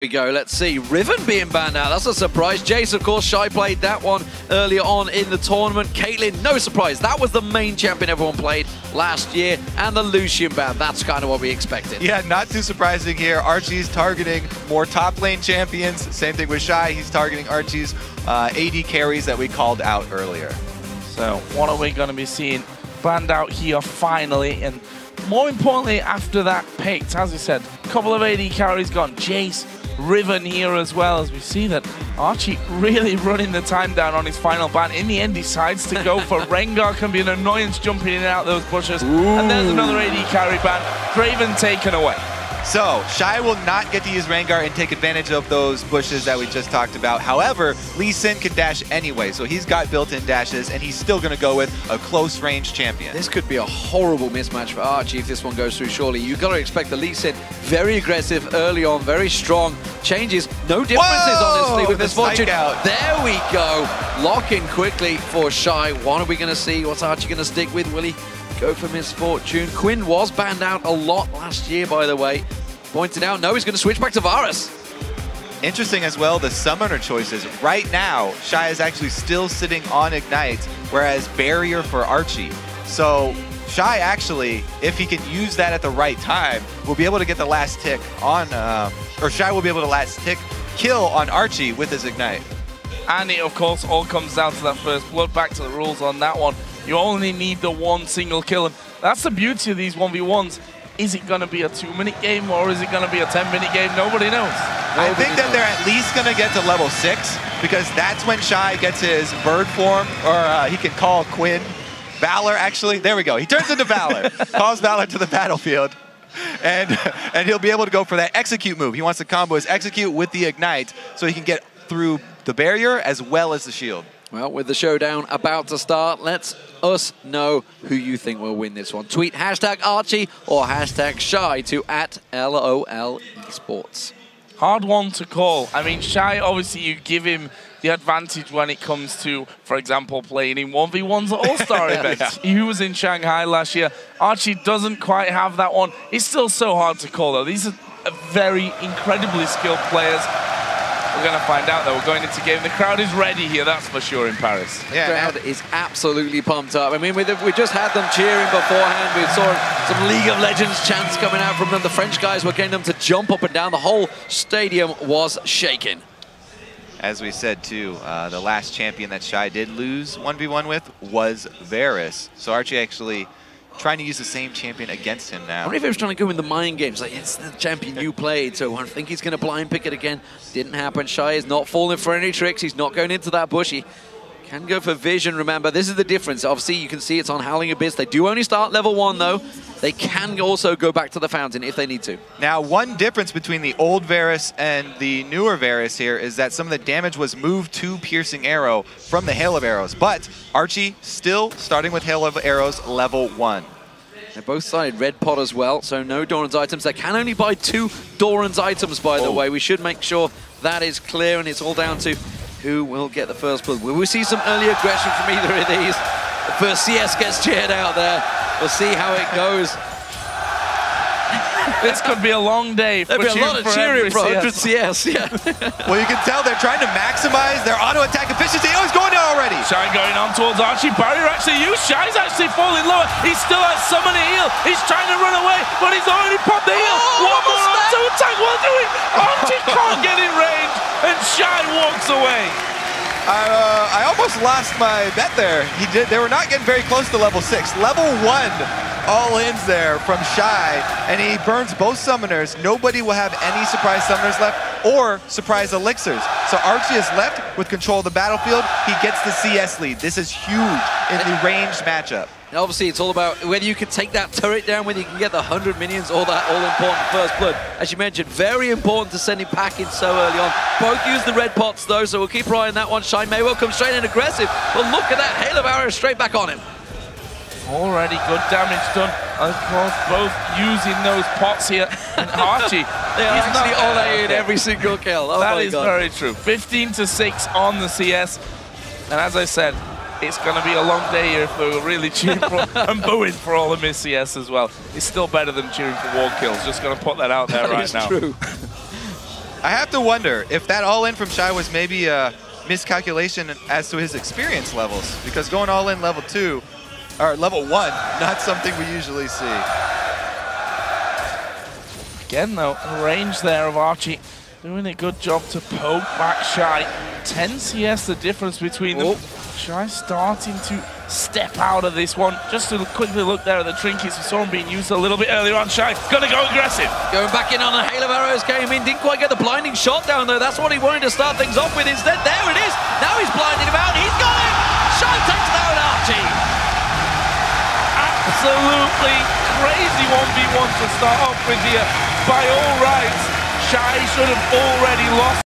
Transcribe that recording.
We go. Let's see. Riven being banned out. That's a surprise. Jace, of course, Shy played that one earlier on in the tournament. Caitlyn, no surprise. That was the main champion everyone played last year. And the Lucian ban. That's kind of what we expected. Yeah, not too surprising here. Archie's targeting more top lane champions. Same thing with Shy. He's targeting Archie's AD carries that we called out earlier. So what are we going to be seeing banned out here finally? And more importantly, after that picked, as we said, a couple of AD carries gone. Jace, Riven here as well, as we see that Archie really running the time down on his final ban. In the end, decides to go for Rengar. Can be an annoyance jumping in and out those bushes. Ooh. And there's another AD carry ban. Draven taken away. So, Shy will not get to use Rengar and take advantage of those bushes that we just talked about. However, Lee Sin can dash anyway, so he's got built-in dashes, and he's still going to go with a close-range champion. This could be a horrible mismatch for Archie if this one goes through, surely. You've got to expect the Lee Sin very aggressive early on, very strong. Changes, no differences, honestly, with this fortune. There we go. Lock in quickly for Shy. What are we going to see? What's Archie going to stick with? Will he go for Misfortune? Quinn was banned out a lot last year, by the way. Pointed out, no, he's going to switch back to Varus. Interesting as well, the summoner choices. Right now, Shy is actually still sitting on Ignite, whereas Barrier for Archie. So Shy actually, if he can use that at the right time, will be able to get the last tick on, or Shy will be able to last tick kill on Archie with his Ignite. And it, of course, all comes down to that first blood. Back to the rules on that one. You only need the one single kill, and that's the beauty of these 1v1s. Is it going to be a 2-minute game or is it going to be a 10-minute game? Nobody knows. I think that they're at least going to get to level 6 because that's when Shy gets his bird form, or he can call Quinn. Valor, actually. There we go. He turns into Valor. Calls Valor to the battlefield. And he'll be able to go for that execute move. He wants to combo his execute with the Ignite so he can get through the barrier as well as the shield. Well, with the showdown about to start, let us know who you think will win this one. Tweet hashtag Archie or hashtag Shy to @LOL Esports. Hard one to call. I mean, Shy, obviously you give him the advantage when it comes to, for example, playing in 1v1s at All-Star events. Yeah. He was in Shanghai last year. Archie doesn't quite have that one. It's still so hard to call, though. These are very incredibly skilled players. We're going to find out, though. We're going into game. The crowd is ready here, that's for sure, in Paris. Yeah, the crowd is absolutely pumped up. I mean, we just had them cheering beforehand. We saw some League of Legends chants coming out from them. The French guys were getting them to jump up and down. The whole stadium was shaking. As we said, too, the last champion that Shy did lose 1v1 with was Varus. So Archie actually trying to use the same champion against him now. I wonder if he was trying to go in the mind games, like, it's the champion you played, so I think he's going to blind pick it again. Didn't happen. Shy is not falling for any tricks. He's not going into that bush. He can go for vision, remember. This is the difference. Obviously, you can see it's on Howling Abyss. They do only start level 1, though. They can also go back to the fountain if they need to. Now, one difference between the old Varus and the newer Varus here is that some of the damage was moved to Piercing Arrow from the Hail of Arrows. But Archie still starting with Hail of Arrows level 1. They're both sided red pot as well, so no Doran's items. They can only buy 2 Doran's items, by the way. We should make sure that is clear, and it's all down to who will get the first blood. Will we see some early aggression from either of these? The first CS gets cheered out there. We'll see how it goes. This could be a long day. There'll be a lot of cheering for 100 CS, yeah. Well, you can tell they're trying to maximize their auto attack efficiency. Oh, he's going down already. Shy going on towards Archie. Barrier actually used. Shy's actually falling lower. He still has summon a heal. He's trying to run away, but he's already popped the heal. One more auto attack. What doing? Archie can't get in range, and Shy walks away. I almost lost my bet there. They were not getting very close to level 6. Level 1 all-ins there from Shy, and he burns both summoners. Nobody will have any surprise summoners left or surprise elixirs. So Archie is left with control of the battlefield. He gets the CS lead. This is huge in the ranged matchup. And obviously, it's all about whether you can take that turret down, whether you can get the 100 minions or that all-important first blood. As you mentioned, very important to send him packing so early on. Both use the red pots, though, so we'll keep our eye on that one. Shy may well come straight in aggressive, but look at that Hail of Arrows straight back on him. Already good damage done. Of course, both using those pots here. And Archie, they are actually all in every single kill. Oh, that is very true. 15-6 on the CS. And as I said, it's going to be a long day here if we're really cheering for and booing for all the missed CS as well. It's still better than cheering for wall kills. Just going to put that out there right now. True. I have to wonder if that all-in from Shy was maybe a miscalculation as to his experience levels, because going all-in level 2, or level 1, not something we usually see. Again, though, range there of Archie doing a good job to poke back Shy. 10 CS the difference between them. Shy starting to step out of this one. Just to quickly look there at the trinkets, we saw him being used a little bit earlier on. Shy gonna go aggressive. Going back in on a hail of arrows, came in, didn't quite get the blinding shot down though. That's what he wanted to start things off with. Instead, there it is. Now he's blinding him out. He's got it. Shy takes down Archie. Absolutely crazy 1v1 to start off with here. By all rights, Shy should have already lost.